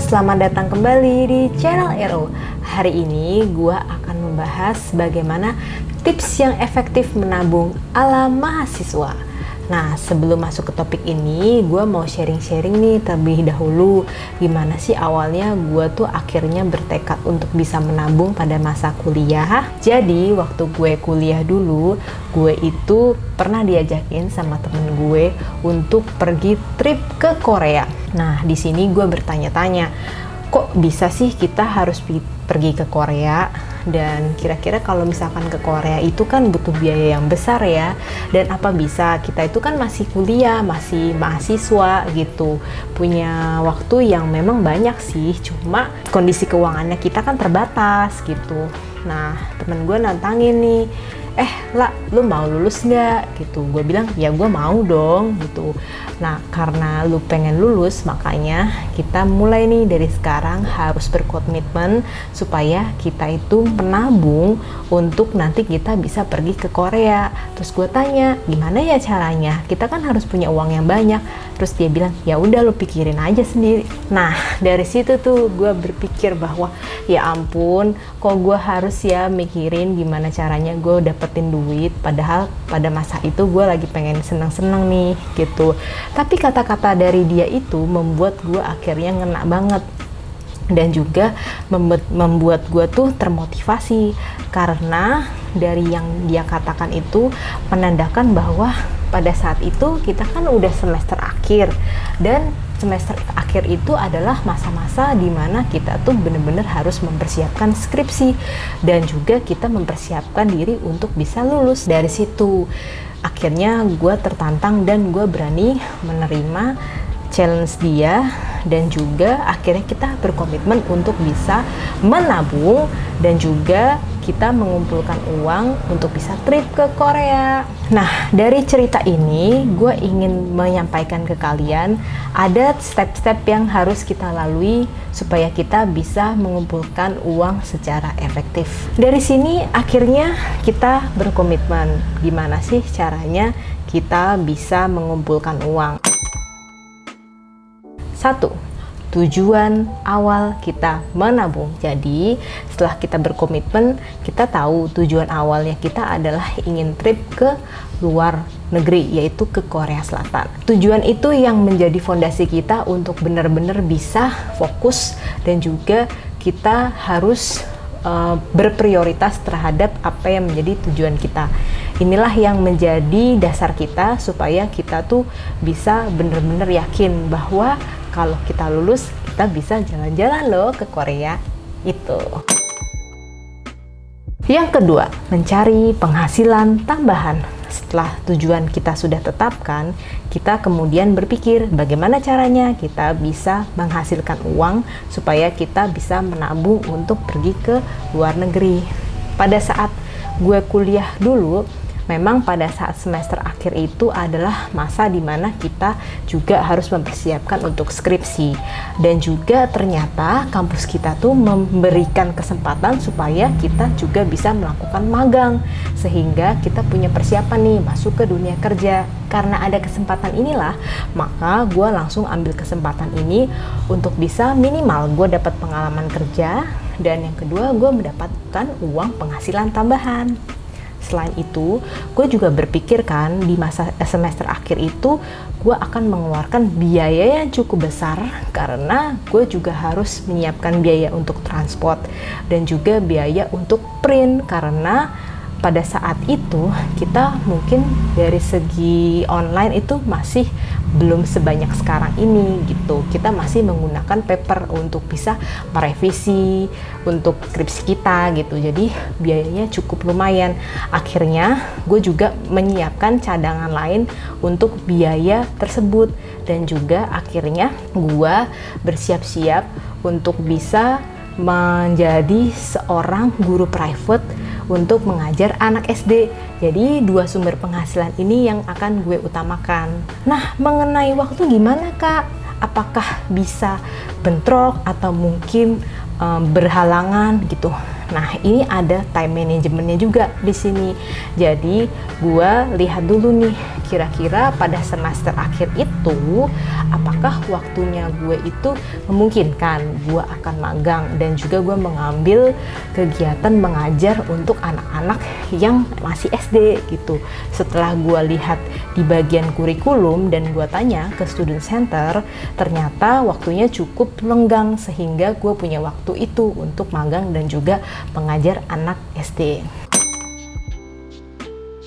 selamat datang kembali di channel Ero. Hari ini gue akan membahas bagaimana tips yang efektif menabung ala mahasiswa. Nah, sebelum masuk ke topik ini, gue mau sharing-sharing nih terlebih dahulu gimana sih awalnya gue tuh akhirnya bertekad untuk bisa menabung pada masa kuliah. Jadi, waktu gue kuliah dulu, gue itu pernah diajakin sama temen gue untuk pergi trip ke Korea. Nah, di sini gue bertanya-tanya, kok bisa sih kita harus pergi ke Korea? Dan kira-kira kalau misalkan ke Korea itu kan butuh biaya yang besar ya. Dan apa bisa, kita itu kan masih kuliah, masih mahasiswa gitu, punya waktu yang memang banyak sih, cuma kondisi keuangannya kita kan terbatas gitu. Nah, temen gue nantangin nih, lah, lu mau lulus nggak? Gitu. Gue bilang, ya gue mau dong gitu. Nah, karena lu pengen lulus, makanya kita mulai nih dari sekarang harus berkomitmen supaya kita itu menabung untuk nanti kita bisa pergi ke Korea. Terus gue tanya, gimana ya caranya? Kita kan harus punya uang yang banyak. Terus dia bilang, ya udah lu pikirin aja sendiri. Nah, dari situ tuh gue berpikir bahwa ya ampun, kok gue harus ya mikirin gimana caranya gue dapetin duit, padahal pada masa itu gue lagi pengen seneng-seneng nih gitu. Tapi kata-kata dari dia itu membuat gue akhirnya ngena banget, dan juga membuat gue tuh termotivasi, karena dari yang dia katakan itu menandakan bahwa pada saat itu kita kan udah semester akhir, dan semester akhir itu adalah masa-masa dimana kita tuh bener-bener harus mempersiapkan skripsi dan juga kita mempersiapkan diri untuk bisa lulus. Dari situ akhirnya gue tertantang dan gue berani menerima challenge dia, dan juga akhirnya kita berkomitmen untuk bisa menabung dan juga kita mengumpulkan uang untuk bisa trip ke Korea. Nah, dari cerita ini gue ingin menyampaikan ke kalian ada step-step yang harus kita lalui supaya kita bisa mengumpulkan uang secara efektif. Dari sini akhirnya kita berkomitmen gimana sih caranya kita bisa mengumpulkan uang. 1. Tujuan awal kita menabung. Jadi setelah kita berkomitmen, kita tahu tujuan awalnya kita adalah ingin trip ke luar negeri, yaitu ke Korea Selatan. Tujuan itu yang menjadi fondasi kita untuk benar-benar bisa fokus, dan juga kita harus berprioritas terhadap apa yang menjadi tujuan kita. Inilah yang menjadi dasar kita supaya kita tuh bisa benar-benar yakin bahwa kalau kita lulus, kita bisa jalan-jalan loh ke Korea itu. Yang kedua, mencari penghasilan tambahan. Setelah tujuan kita sudah tetapkan, kita kemudian berpikir bagaimana caranya kita bisa menghasilkan uang supaya kita bisa menabung untuk pergi ke luar negeri. Pada saat gue kuliah dulu, memang pada saat semester akhir itu adalah masa dimana kita juga harus mempersiapkan untuk skripsi, dan juga ternyata kampus kita tuh memberikan kesempatan supaya kita juga bisa melakukan magang, sehingga kita punya persiapan nih masuk ke dunia kerja. Karena ada kesempatan inilah, maka gue langsung ambil kesempatan ini untuk bisa minimal gue dapat pengalaman kerja, dan yang kedua gue mendapatkan uang penghasilan tambahan. Selain itu, gue juga berpikir kan di masa semester akhir itu gue akan mengeluarkan biaya yang cukup besar, karena gue juga harus menyiapkan biaya untuk transport dan juga biaya untuk print, karena pada saat itu kita mungkin dari segi online itu masih belum sebanyak sekarang ini gitu. Kita masih menggunakan paper untuk bisa merevisi untuk skripsi kita gitu. Jadi biayanya cukup lumayan. Akhirnya gue juga menyiapkan cadangan lain untuk biaya tersebut, dan juga akhirnya gue bersiap-siap untuk bisa menjadi seorang guru private untuk mengajar anak SD. Jadi dua sumber penghasilan ini yang akan gue utamakan. Nah, mengenai waktu gimana Kak? Apakah bisa bentrok atau mungkin berhalangan gitu? Nah, ini ada time managementnya juga di sini. Jadi, gue lihat dulu nih, kira-kira pada semester akhir itu, apakah waktunya gue itu memungkinkan gue akan magang dan juga gue mengambil kegiatan mengajar untuk anak-anak yang masih SD gitu. Setelah gue lihat di bagian kurikulum dan gue tanya ke student center, ternyata waktunya cukup lenggang sehingga gue punya waktu itu untuk magang dan juga mengajar anak SD.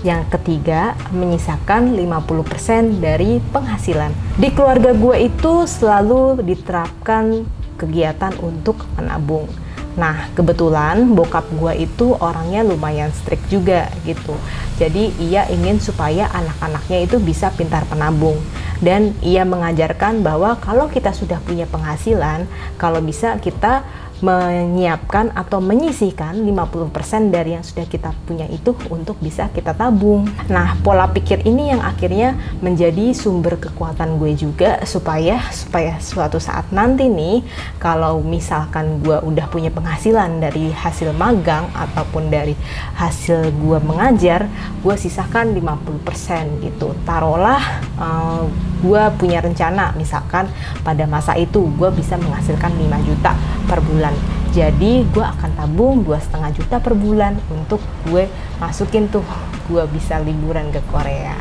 Yang ketiga, menyisakan 50% dari penghasilan. Di keluarga gue itu selalu diterapkan kegiatan untuk menabung. Nah, kebetulan bokap gue itu orangnya lumayan strict juga gitu. Jadi ia ingin supaya anak-anaknya itu bisa pintar menabung. Dan ia mengajarkan bahwa kalau kita sudah punya penghasilan, kalau bisa kita menyiapkan atau menyisihkan 50% dari yang sudah kita punya itu untuk bisa kita tabung. Nah, pola pikir ini yang akhirnya menjadi sumber kekuatan gue juga supaya suatu saat nanti nih, kalau misalkan gue udah punya penghasilan dari hasil magang ataupun dari hasil gue mengajar, gue sisakan 50% gitu. Taruhlah gue punya rencana misalkan pada masa itu gue bisa menghasilkan 5 juta per bulan. Jadi gue akan tabung 2,5 juta per bulan untuk gue masukin tuh gue bisa liburan ke Korea.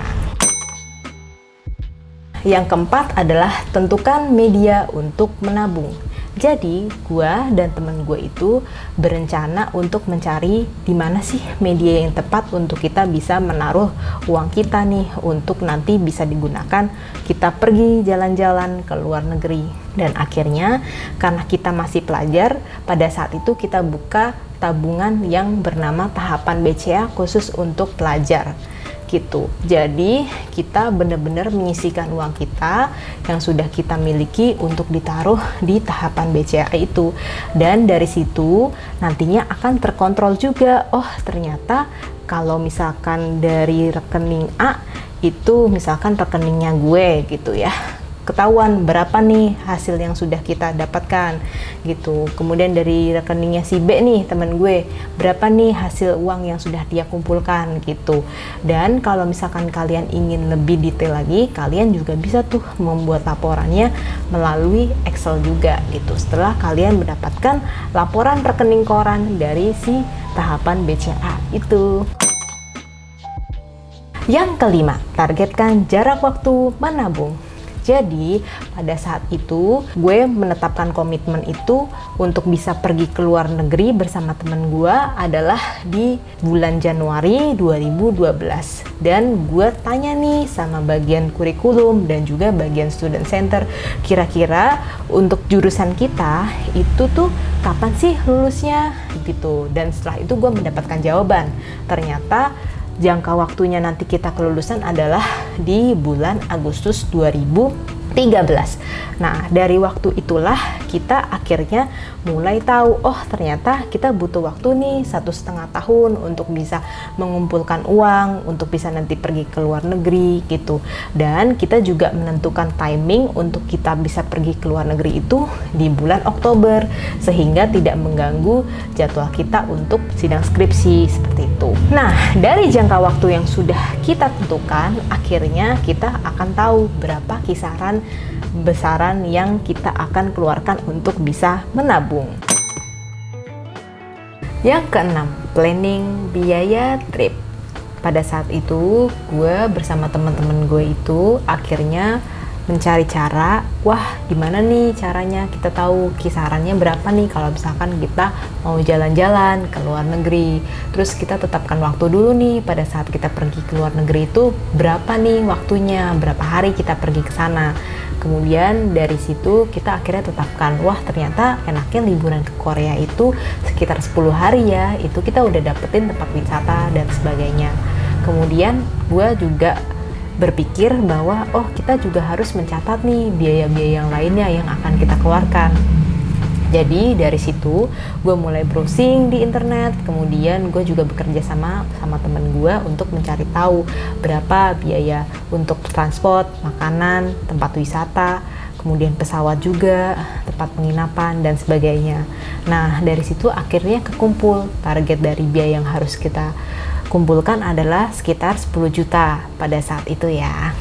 Yang keempat adalah tentukan media untuk menabung. Jadi gue dan temen gue itu berencana untuk mencari di mana sih media yang tepat untuk kita bisa menaruh uang kita nih untuk nanti bisa digunakan kita pergi jalan-jalan ke luar negeri. Dan akhirnya karena kita masih pelajar, pada saat itu kita buka tabungan yang bernama tahapan BCA khusus untuk pelajar gitu. Jadi kita benar-benar menyisihkan uang kita yang sudah kita miliki untuk ditaruh di tahapan BCA itu, dan dari situ nantinya akan terkontrol juga. Oh, ternyata kalau misalkan dari rekening A itu misalkan rekeningnya gue gitu ya, ketahuan berapa nih hasil yang sudah kita dapatkan gitu. Kemudian dari rekeningnya si B nih teman gue, berapa nih hasil uang yang sudah dia kumpulkan gitu. Dan kalau misalkan kalian ingin lebih detail lagi, kalian juga bisa tuh membuat laporannya melalui Excel juga gitu. Setelah kalian mendapatkan laporan rekening koran dari si tahapan BCA itu. Yang kelima, targetkan jarak waktu menabung. Jadi pada saat itu gue menetapkan komitmen itu untuk bisa pergi ke luar negeri bersama temen gue adalah di bulan Januari 2012. Dan gue tanya nih sama bagian kurikulum dan juga bagian student center, kira-kira untuk jurusan kita itu tuh kapan sih lulusnya gitu. Dan setelah itu gue mendapatkan jawaban, ternyata jangka waktunya nanti kita kelulusan adalah di bulan Agustus 2013. Nah, dari waktu itulah kita akhirnya mulai tahu, oh ternyata kita butuh waktu nih 1,5 tahun untuk bisa mengumpulkan uang, untuk bisa nanti pergi ke luar negeri gitu. Dan kita juga menentukan timing untuk kita bisa pergi ke luar negeri itu di bulan Oktober, sehingga tidak mengganggu jadwal kita untuk sidang skripsi seperti itu. Nah, dari jangka waktu yang sudah kita tentukan, akhirnya kita akan tahu berapa kisaran besaran yang kita akan keluarkan untuk bisa menabung. Yang keenam, planning biaya trip. Pada saat itu, gue bersama teman-teman gue itu akhirnya mencari cara, wah gimana nih caranya kita tahu kisarannya berapa nih kalau misalkan kita mau jalan-jalan ke luar negeri. Terus kita tetapkan waktu dulu nih, pada saat kita pergi ke luar negeri itu berapa nih waktunya, berapa hari kita pergi ke sana. Kemudian dari situ kita akhirnya tetapkan, wah ternyata enaknya liburan ke Korea itu sekitar 10 hari ya, itu kita udah dapetin tempat wisata dan sebagainya. Kemudian gue juga berpikir bahwa oh kita juga harus mencatat nih biaya-biaya yang lainnya yang akan kita keluarkan. Jadi dari situ gue mulai browsing di internet, kemudian gue juga bekerja sama temen gue untuk mencari tahu berapa biaya untuk transport, makanan, tempat wisata, kemudian pesawat juga, tempat penginapan dan sebagainya. Nah, dari situ akhirnya kekumpul. Target dari biaya yang harus kita kumpulkan adalah sekitar 10 juta pada saat itu ya.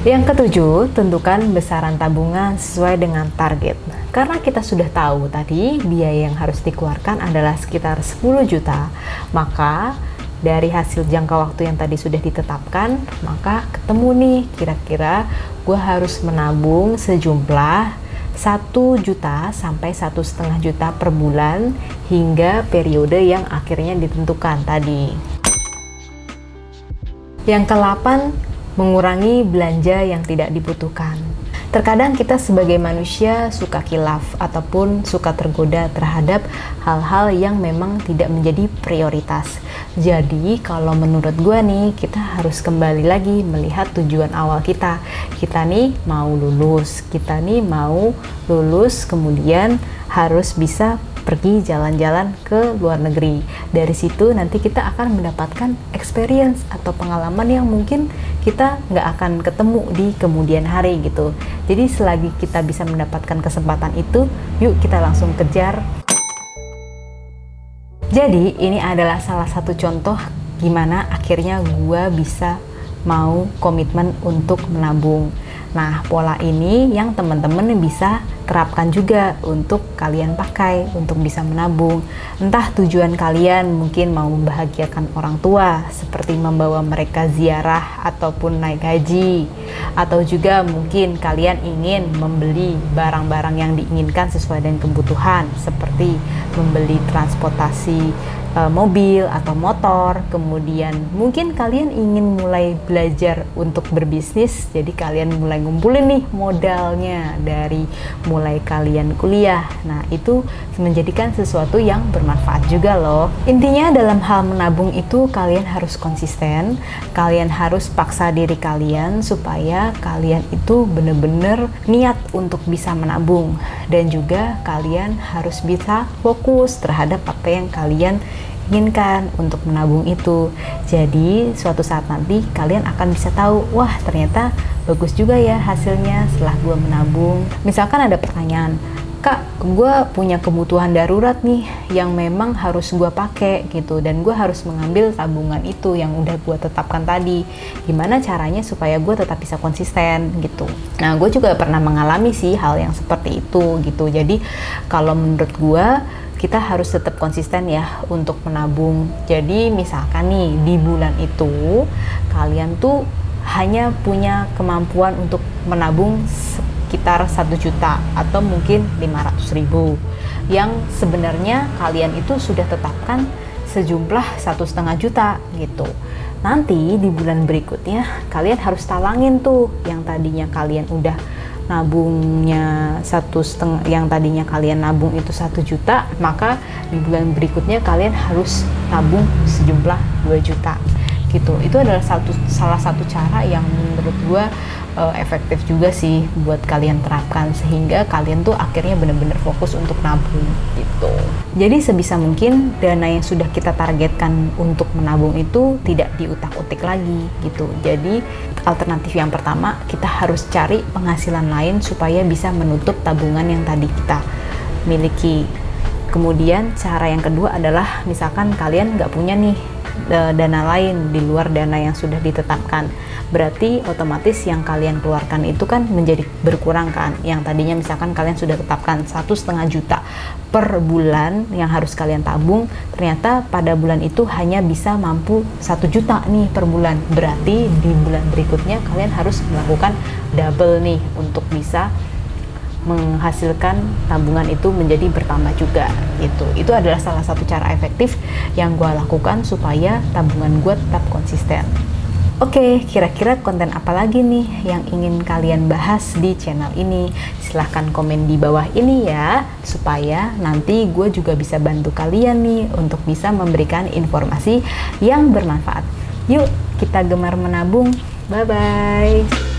Yang ketujuh, tentukan besaran tabungan sesuai dengan target. Karena kita sudah tahu tadi biaya yang harus dikeluarkan adalah sekitar 10 juta, maka dari hasil jangka waktu yang tadi sudah ditetapkan, maka ketemu nih kira-kira gue harus menabung sejumlah 1 juta sampai 1,5 juta per bulan hingga periode yang akhirnya ditentukan tadi. Yang ke-8, mengurangi belanja yang tidak dibutuhkan. Terkadang kita sebagai manusia suka khilaf ataupun suka tergoda terhadap hal-hal yang memang tidak menjadi prioritas. Jadi kalau menurut gue nih, kita harus kembali lagi melihat tujuan awal kita. Kita nih mau lulus, kemudian harus bisa pergi jalan-jalan ke luar negeri. Dari situ nanti kita akan mendapatkan experience atau pengalaman yang mungkin kita nggak akan ketemu di kemudian hari gitu. Jadi selagi kita bisa mendapatkan kesempatan itu, yuk kita langsung kejar. Jadi ini adalah salah satu contoh gimana akhirnya gua bisa mau komitmen untuk menabung. Nah, pola ini yang teman-teman bisa terapkan juga untuk kalian pakai untuk bisa menabung. Entah tujuan kalian mungkin mau membahagiakan orang tua seperti membawa mereka ziarah ataupun naik haji, atau juga mungkin kalian ingin membeli barang-barang yang diinginkan sesuai dengan kebutuhan seperti membeli transportasi mobil atau motor. Kemudian mungkin kalian ingin mulai belajar untuk berbisnis, jadi kalian mulai ngumpulin nih modalnya dari mulai kalian kuliah. Nah, itu menjadikan sesuatu yang bermanfaat juga loh. Intinya dalam hal menabung itu kalian harus konsisten, kalian harus paksa diri kalian supaya kalian itu bener-bener niat untuk bisa menabung, dan juga kalian harus bisa fokus terhadap apa yang kalian inginkan untuk menabung itu. Jadi suatu saat nanti kalian akan bisa tahu, wah ternyata bagus juga ya hasilnya setelah gue menabung. Misalkan ada pertanyaan, Kak, gue punya kebutuhan darurat nih yang memang harus gue pakai gitu, dan gue harus mengambil tabungan itu yang udah gue tetapkan tadi. Gimana caranya supaya gue tetap bisa konsisten gitu. Nah, gue juga pernah mengalami sih hal yang seperti itu gitu. Jadi kalau menurut gue, kita harus tetap konsisten ya untuk menabung. Jadi misalkan nih di bulan itu kalian tuh hanya punya kemampuan untuk menabung sekitar 1 juta atau mungkin 500.000, yang sebenarnya kalian itu sudah tetapkan sejumlah 1,5 juta gitu. Nanti di bulan berikutnya kalian harus talangin tuh yang tadinya kalian udah nabungnya 1,5, yang tadinya kalian nabung itu 1 juta, maka di bulan berikutnya kalian harus nabung sejumlah 2 juta gitu. Itu adalah salah satu cara yang menurut gue efektif juga sih buat kalian terapkan, sehingga kalian tuh akhirnya benar-benar fokus untuk nabung gitu. Jadi sebisa mungkin dana yang sudah kita targetkan untuk menabung itu tidak diutak-utik lagi gitu. Jadi alternatif yang pertama, kita harus cari penghasilan lain supaya bisa menutup tabungan yang tadi kita miliki. Kemudian cara yang kedua adalah misalkan kalian nggak punya nih dana lain di luar dana yang sudah ditetapkan, berarti otomatis yang kalian keluarkan itu kan menjadi berkurang kan. Yang tadinya misalkan kalian sudah tetapkan 1,5 juta per bulan yang harus kalian tabung, ternyata pada bulan itu hanya bisa mampu 1 juta nih per bulan. Berarti di bulan berikutnya kalian harus melakukan double nih untuk bisa menghasilkan tabungan itu menjadi bertambah juga gitu. Itu adalah salah satu cara efektif yang gue lakukan supaya tabungan gue tetap konsisten. Oke, kira-kira konten apa lagi nih yang ingin kalian bahas di channel ini? Silahkan komen di bawah ini ya, supaya nanti gue juga bisa bantu kalian nih untuk bisa memberikan informasi yang bermanfaat. Yuk, kita gemar menabung. Bye-bye.